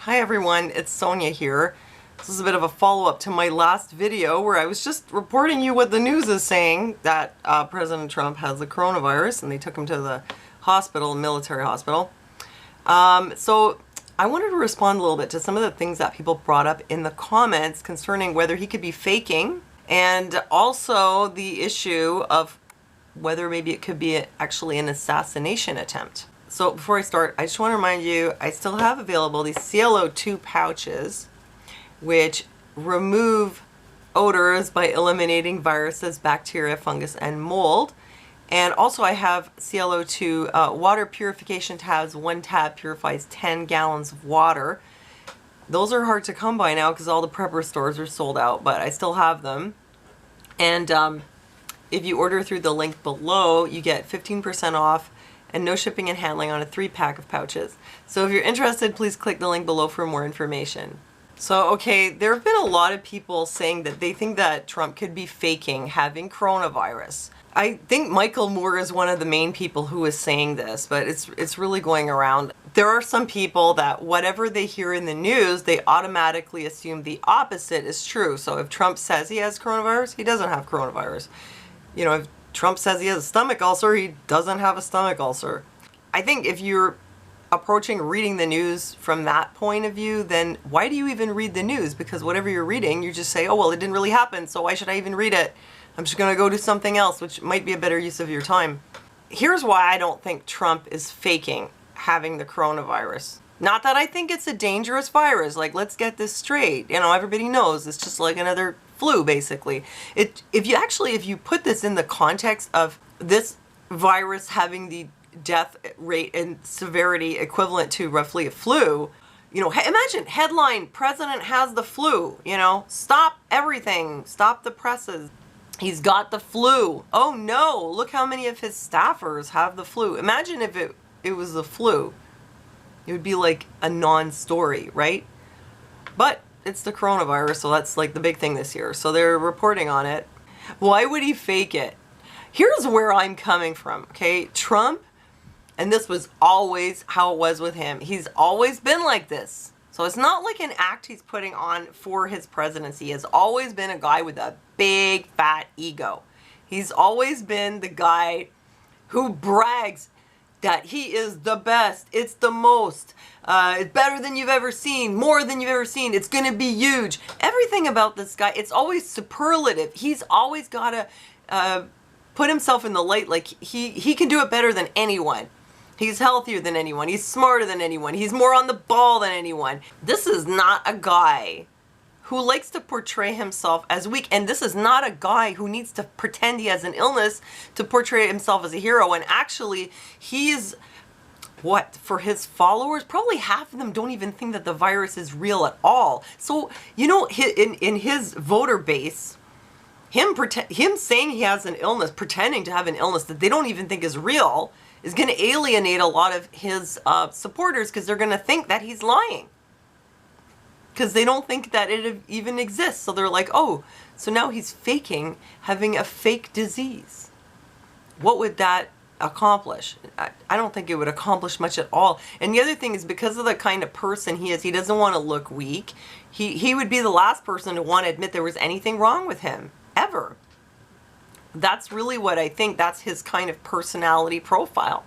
Hi everyone, it's Sonia here. This is a bit of a follow-up to my last video where I was just reporting you what the news is saying, that President Trump has the coronavirus and they took him to the hospital, military hospital. So I wanted to respond a little bit to some of the things that people brought up in the comments concerning whether he could be faking, and also the issue of whether maybe it could be actually an assassination attempt. So before I start, I just want to remind you, I still have available these ClO2 pouches, which remove odors by eliminating viruses, bacteria, fungus, and mold. And also I have ClO2 water purification tabs. One tab purifies 10 gallons of water. Those are hard to come by now because all the prepper stores are sold out, but I still have them. And if you order through the link below, you get 15% off and no shipping and handling on a 3-pack of pouches. So if you're interested, please click the link below for more information. So, okay, there have been a lot of people saying that they think that Trump could be faking having coronavirus. I think Michael Moore is one of the main people who is saying this, but it's really going around. There are some people that whatever they hear in the news, they automatically assume the opposite is true. So if Trump says he has coronavirus, he doesn't have coronavirus. You know, if Trump says he has a stomach ulcer, he doesn't have a stomach ulcer. I think if you're approaching reading the news from that point of view, then why do you even read the news? Because whatever you're reading, you just say, oh, well, it didn't really happen, so why should I even read it? I'm just going to go do something else, which might be a better use of your time. Here's why I don't think Trump is faking having the coronavirus. Not that I think it's a dangerous virus. Like, let's get this straight. You know, everybody knows it's just like another flu, basically. If you put this in the context of this virus having the death rate and severity equivalent to roughly a flu, you know, imagine headline, President has the flu, you know, stop everything, stop the presses. He's got the flu. Oh no, look how many of his staffers have the flu. Imagine if it was the flu. It would be like a non-story, right? But it's the coronavirus, so that's like the big thing this year. So they're reporting on it. Why would he fake it? Here's where I'm coming from, okay? Trump, and this was always how it was with him. He's always been like this. So it's not like an act he's putting on for his presidency. He has always been a guy with a big fat ego. He's always been the guy who brags that he is the best, it's the most, it's better than you've ever seen, more than you've ever seen, it's gonna be huge. Everything about this guy, it's always superlative. He's always gotta put himself in the light like he can do it better than anyone. He's healthier than anyone, he's smarter than anyone, he's more on the ball than anyone. This is not a guy who likes to portray himself as weak, and this is not a guy who needs to pretend he has an illness to portray himself as a hero. And actually, he's, what, for his followers, probably half of them don't even think that the virus is real at all. So, you know, in his voter base, him saying he has an illness, pretending to have an illness that they don't even think is real, is going to alienate a lot of his supporters, because they're going to think that he's lying. Because they don't think that it even exists. So they're like, oh, so now he's faking having a fake disease. What would that accomplish? I don't think it would accomplish much at all. And the other thing is, because of the kind of person he is, he doesn't want to look weak. He would be the last person to want to admit there was anything wrong with him, ever. That's really what I think. That's his kind of personality profile.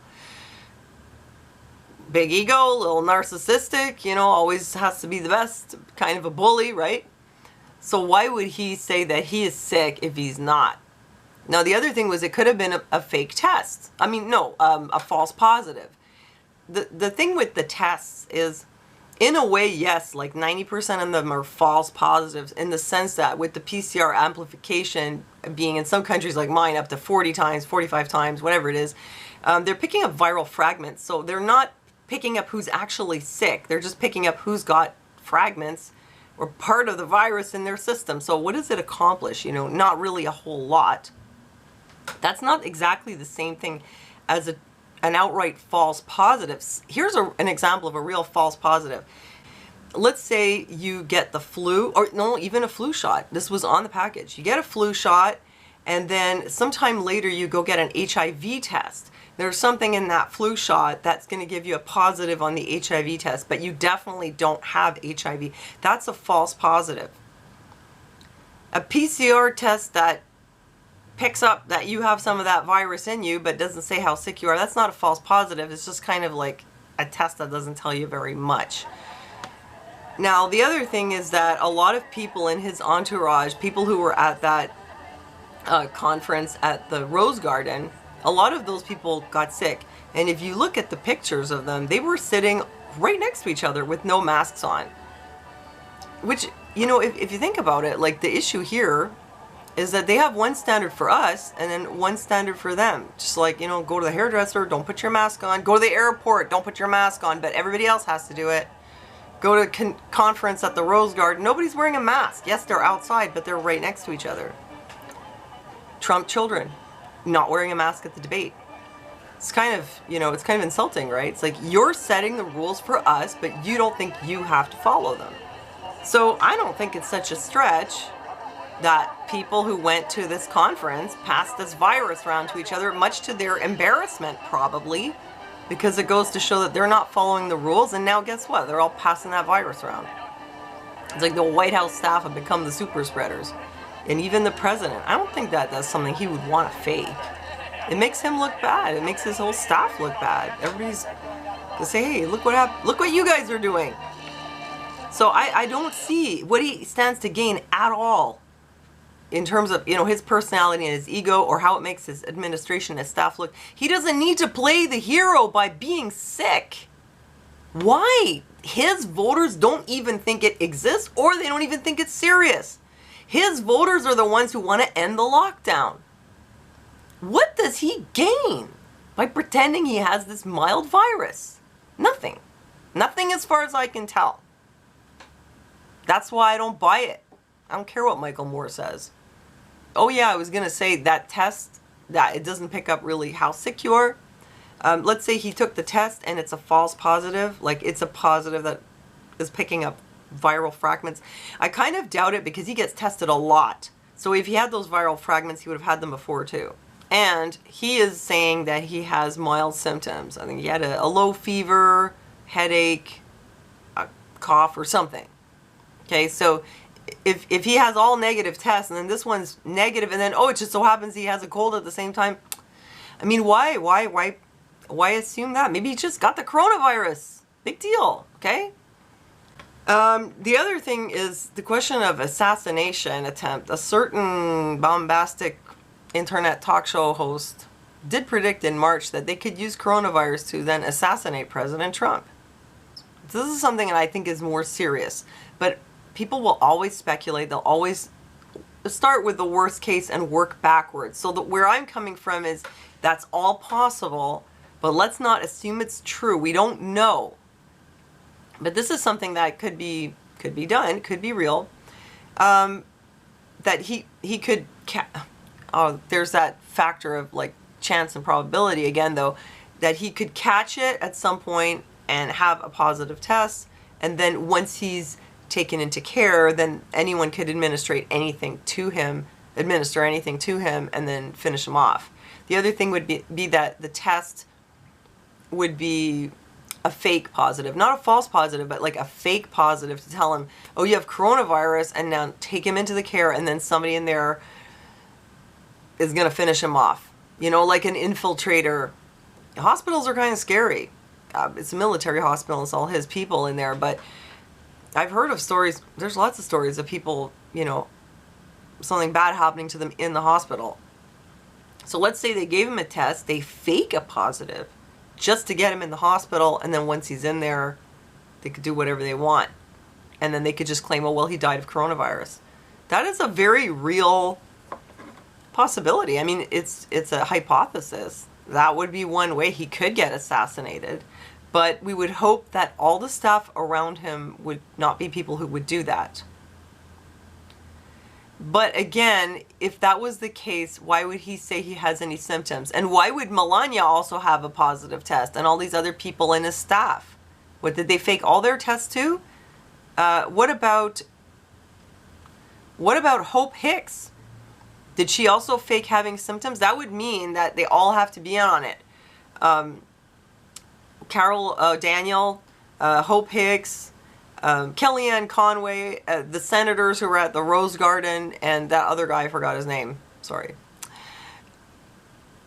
Big ego, a little narcissistic, you know, always has to be the best, kind of a bully, right? So why would he say that he is sick if he's not? Now, the other thing was, it could have been a fake test. I mean, no, a false positive. The thing with the tests is, in a way, yes, like 90% of them are false positives, in the sense that with the PCR amplification being in some countries like mine up to 40 times, 45 times, whatever it is, they're picking up viral fragments. So they're not picking up who's actually sick. They're just picking up who's got fragments or part of the virus in their system. So what does it accomplish? You know, not really a whole lot. That's not exactly the same thing as an outright false positive. Here's an example of a real false positive. Let's say you get the flu, or no, even a flu shot. This was on the package. You get a flu shot, and then sometime later you go get an HIV test. There's something in that flu shot that's going to give you a positive on the HIV test, but you definitely don't have HIV. That's a false positive. A PCR test that picks up that you have some of that virus in you but doesn't say how sick you are, that's not a false positive. It's just kind of like a test that doesn't tell you very much. Now, the other thing is that a lot of people in his entourage, people who were at that conference at the Rose Garden, a lot of those people got sick. And if you look at the pictures of them, they were sitting right next to each other with no masks on. Which, you know, if you think about it, like, the issue here is that they have one standard for us and then one standard for them. Just like, you know, go to the hairdresser, don't put your mask on. Go to the airport, don't put your mask on, but everybody else has to do it. Go to a conference at the Rose Garden, nobody's wearing a mask. Yes, they're outside, but they're right next to each other. Trump children not wearing a mask at the debate. It's kind of, you know, it's kind of insulting, right? It's like, you're setting the rules for us, but you don't think you have to follow them. So I don't think it's such a stretch that people who went to this conference passed this virus around to each other, much to their embarrassment probably, because it goes to show that they're not following the rules, and now guess what? They're all passing that virus around. It's like the White House staff have become the super spreaders. And even the president, I don't think that that's something he would want to fake. It makes him look bad. It makes his whole staff look bad. Everybody's to say, hey, look what happened. Look what you guys are doing. So I don't see what he stands to gain at all in terms of, you know, his personality and his ego, or how it makes his administration, his staff look. He doesn't need to play the hero by being sick. Why? His voters don't even think it exists, or they don't even think it's serious. His voters are the ones who want to end the lockdown. What does he gain by pretending he has this mild virus? Nothing. Nothing as far as I can tell. That's why I don't buy it. I don't care what Michael Moore says. Oh yeah, I was going to say that test, that it doesn't pick up really how sick you are. Let's say he took the test and it's a false positive, like it's a positive that is picking up viral fragments. I kind of doubt it because he gets tested a lot. So if he had those viral fragments, he would have had them before too. And he is saying that he has mild symptoms. I think he had a low fever, headache, a cough or something. Okay, so if he has all negative tests and then this one's negative and then, oh, it just so happens he has a cold at the same time. I mean, why assume that? Maybe he just got the coronavirus. Big deal, okay? The other thing is the question of assassination attempt. A certain bombastic internet talk show host did predict in March that they could use coronavirus to then assassinate President Trump. This is something that I think is more serious, but people will always speculate. They'll always start with the worst case and work backwards. So where I'm coming from is that's all possible, but let's not assume it's true. We don't know. But this is something that could be done, could be real. That he could, there's that factor of like chance and probability again though, that he could catch it at some point and have a positive test, and then once he's taken into care, then anyone could administer anything to him, and then finish him off. The other thing would be that the test would be a fake positive, not a false positive, but like a fake positive to tell him, oh, you have coronavirus, and now take him into the care, and then somebody in there is going to finish him off. You know, like an infiltrator. Hospitals are kind of scary. It's a military hospital, it's all his people in there, but I've heard of stories, there's lots of stories of people, you know, something bad happening to them in the hospital. So let's say they gave him a test, they fake a positive just to get him in the hospital, and then once he's in there, they could do whatever they want. And then they could just claim, oh, well, he died of coronavirus. That is a very real possibility. I mean, it's a hypothesis. That would be one way he could get assassinated. But we would hope that all the staff around him would not be people who would do that. But again, if that was the case, why would he say he has any symptoms? And why would Melania also have a positive test and all these other people in his staff? What, did they fake all their tests too? What about Hope Hicks? Did she also fake having symptoms? That would mean that they all have to be in on it. Daniel, Hope Hicks, Kellyanne Conway, the senators who were at the Rose Garden, and that other guy, I forgot his name, sorry.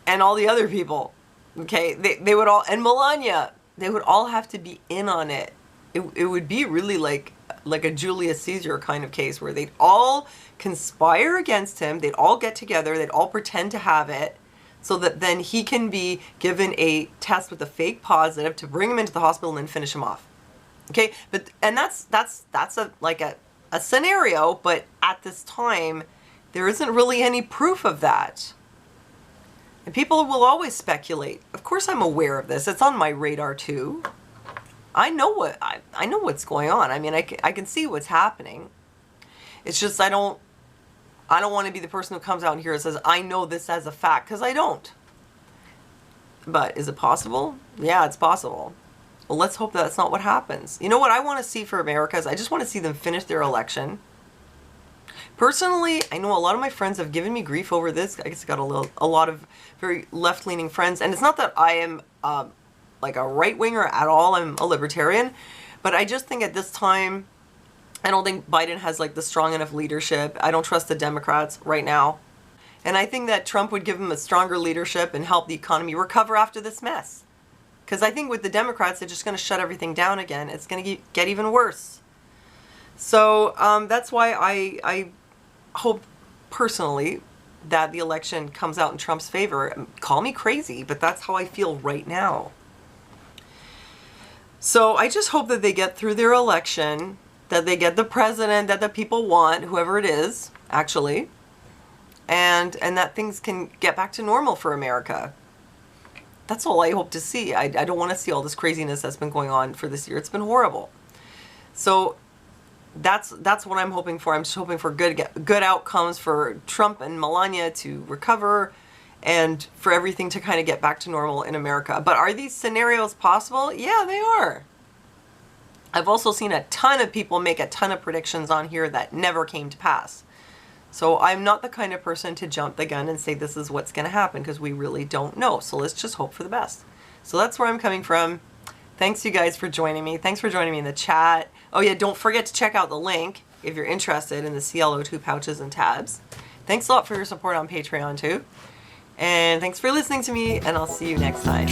And all the other people, okay, they would all, and Melania, they would all have to be in on it. It would be really like a Julius Caesar kind of case where they'd all conspire against him, they'd all get together, they'd all pretend to have it, so that then he can be given a test with a fake positive to bring him into the hospital and then finish him off. Okay, and that's a scenario, but at this time, there isn't really any proof of that. And people will always speculate. Of course I'm aware of this. It's on my radar too. I know what's going on. I mean, I can see what's happening. It's just I don't want to be the person who comes out here and says, I know this as a fact, because I don't. But is it possible? Yeah, it's possible. Well, let's hope that's not what happens. You know what I want to see for America is I just want to see them finish their election. Personally, I know a lot of my friends have given me grief over this. I guess I got a lot of very left-leaning friends. And it's not that I am like a right-winger at all. I'm a libertarian. But I just think at this time, I don't think Biden has like the strong enough leadership. I don't trust the Democrats right now. And I think that Trump would give them a stronger leadership and help the economy recover after this mess. Because I think with the Democrats, they're just going to shut everything down again. It's going to get even worse. So that's why I hope personally that the election comes out in Trump's favor. Call me crazy, but that's how I feel right now. So I just hope that they get through their election, that they get the president that the people want, whoever it is, actually, and that things can get back to normal for America. That's all I hope to see. I don't want to see all this craziness that's been going on for this year. It's been horrible. So that's what I'm hoping for. I'm just hoping for good outcomes for Trump and Melania to recover and for everything to kind of get back to normal in America. But are these scenarios possible? Yeah, they are. I've also seen a ton of people make a ton of predictions on here that never came to pass. So I'm not the kind of person to jump the gun and say this is what's going to happen, because we really don't know. So let's just hope for the best. So that's where I'm coming from. Thanks you guys for joining me. Thanks for joining me in the chat. Oh yeah, don't forget to check out the link if you're interested in the ClO2 pouches and tabs. Thanks a lot for your support on Patreon too. And thanks for listening to me, and I'll see you next time.